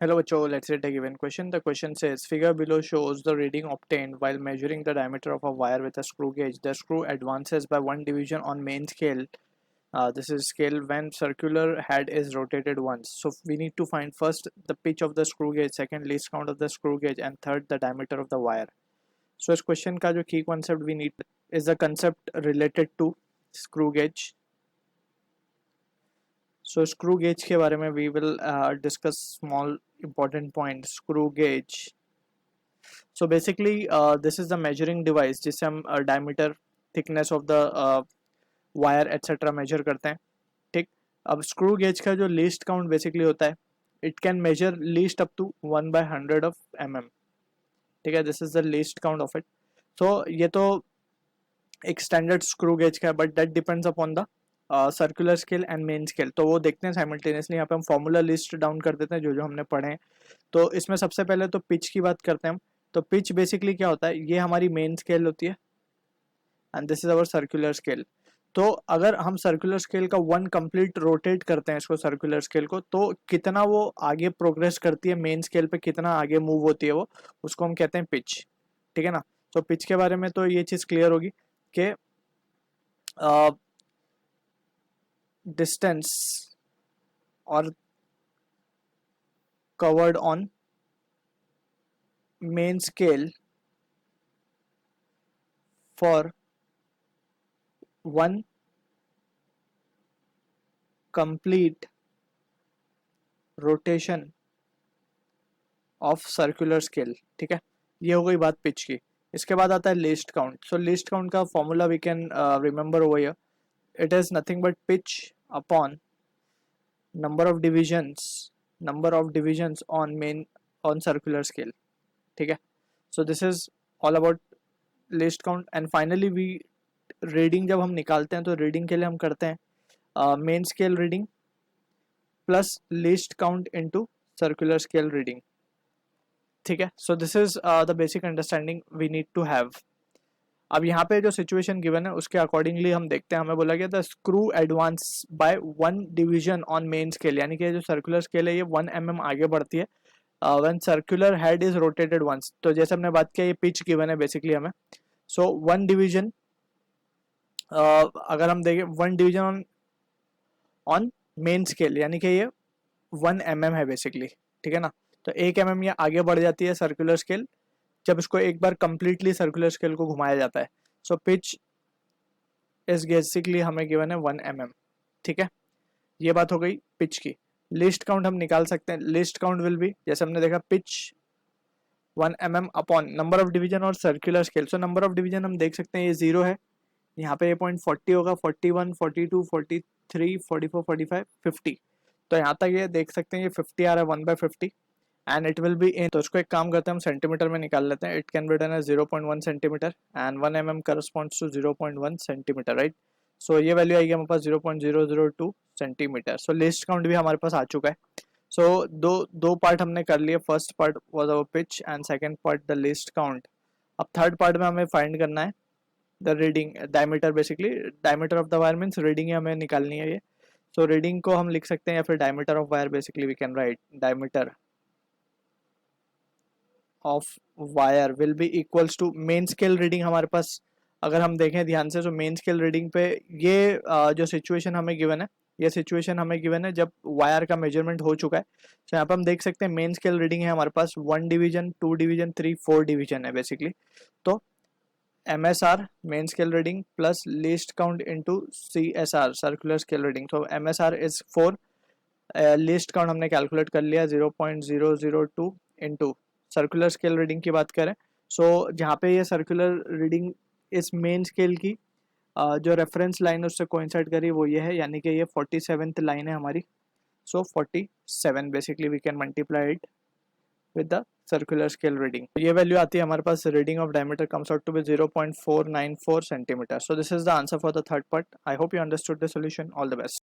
Hello, Bacho. Let's read a given question. The question says, figure below shows the reading obtained while measuring the diameter of a wire with a screw gauge. The screw advances by one division on main scale. This is scale when circular head is rotated once. So we need to find first the pitch of the screw gauge, second least count of the screw gauge, and third the diameter of the wire. So इस question का जो key concept we need is the concept related to screw gauge. So screw gauge के बारे में we will discuss small important points. Screw gauge. So basically this is the measuring device जिससे हम diameter, thickness of the wire etc measure करते हैं. ठीक. अब screw gauge का जो least count basically होता है, it can measure least up to 1/100 of mm. ठीक है, this is the least count of it. So ये तो एक स्टैंडर्ड स्क्रू गेज का है, but that depends upon the circular scale and main scale. तो वो देखते हैं साइमल्टेनियसली. यहाँ पे हम फॉर्मूला लिस्ट डाउन कर देते हैं जो जो हमने पढ़े हैं. तो इसमें सबसे पहले तो पिच की बात करते हैं हम. तो पिच बेसिकली क्या होता है, ये हमारी मेन स्केल होती है and this is our circular scale. तो अगर हम सर्कुलर स्केल का वन कंप्लीट रोटेट करते हैं इसको सर्कुलर स्केल को, तो कितना वो आगे प्रोग्रेस करती है मेन स्केल पे, कितना आगे मूव होती है वो, उसको हम कहते हैं पिच. ठीक है ना. तो पिच के बारे में तो ये चीज़ क्लियर होगी कि distance or covered on main scale for one complete rotation of circular scale. ठीक है, ये हो गई बात पिच की. इसके बाद आता है least count. So least count का formula we can remember over here. It is nothing but pitch upon number of divisions on circular scale. ठीक है. So this is all about least count. And finally we reading जब हम निकालते हैं तो reading के लिए हम करते हैं main scale reading plus least count into circular scale reading. ठीक है. So this is the basic understanding we need to have. अब यहाँ पे जो सिचुएशन गिवन है उसके अकॉर्डिंगली हम देखते हैं. हमें बोला गया the screw advance by one division on main scale, यानी कि जो सर्कुलर स्केल है ये 1 mm आगे बढ़ती है when circular head is rotated once. तो जैसे हमने बात किया ये पिच गिवन है बेसिकली हमें. सो वन डिवीजन, अगर हम देखें one division on main scale यानी कि ये 1 mm है बेसिकली. ठीक है ना. तो 1 mm ये आगे बढ़ जाती है सर्कुलर स्केल जब इसको एक बार कंप्लीटली सर्कुलर स्केल को घुमाया जाता है. सो पिच इज बेसिकली हमें गिवन है 1 mm. ठीक है, ये बात हो गई पिच की. लिस्ट काउंट हम निकाल सकते हैं. लिस्ट काउंट विल बी, जैसे हमने देखा, pitch 1 mm upon number of division और circular scale. So number of division हम देख सकते हैं ये 0 है, यहाँ पे ये पॉइंट 40 होगा, 41, 42, 43, 44, 45, 50. तो यहाँ तक ये देख सकते हैं ये 50 आ रहा है 1/50 and it will be in. तो इसको एक काम करते हैं हम सेंटीमीटर में निकाल लेते हैं. It can be done as 0.1 centimetre and 1 mm corresponds to 0.1 centimetre, right. So ये वैल्यू आएगी हमारे पास 0.002 सेंटीमीटर. सो लिस्ट काउंट भी हमारे पास आ चुका है. सो दो पार्ट हमने कर लिए. First part was our pitch and second part the list count. अब थर्ड पार्ट में हमें फाइंड करना है the reading diameter. Basically diameter of the wire means reading हमें निकालनी है ये. सो रीडिंग को हम लिख सकते हैं या फिर diameter of wire. Basically we can write diameter of wire will be equals to main scale reading. हमारे पास अगर हम देखें ध्यान से तो मेन स्केल रीडिंग पे ये जो सिचुएशन हमें गिवन है, ये सिचुएशन हमें गिवन है जब वायर का मेजरमेंट हो चुका है. तो यहाँ पे हम देख सकते हैं मेन स्केल रीडिंग है हमारे पास 1 डिवीजन, 2 डिवीजन, 3, 4 डिवीजन है बेसिकली. तो MSR main scale reading plus least count into CSR circular scale reading. तो MSR इज 4, लीस्ट काउंट हमने कैलकुलेट कर लिया 0.002 इनटू सर्कुलर स्केल रीडिंग की बात करें. सो जहाँ पे ये सर्कुलर रीडिंग इस मेन स्केल की जो रेफरेंस लाइन उससे कोइंसाइड करी वो ये है, यानी कि ये 47th लाइन है हमारी. So 47 basically we can multiply it with the circular scale reading. ये वैल्यू आती है हमारे पास. Reading of diameter comes out to be 0.494 centimetre. So this is the answer for the third part. I hope you understood the solution. All the best.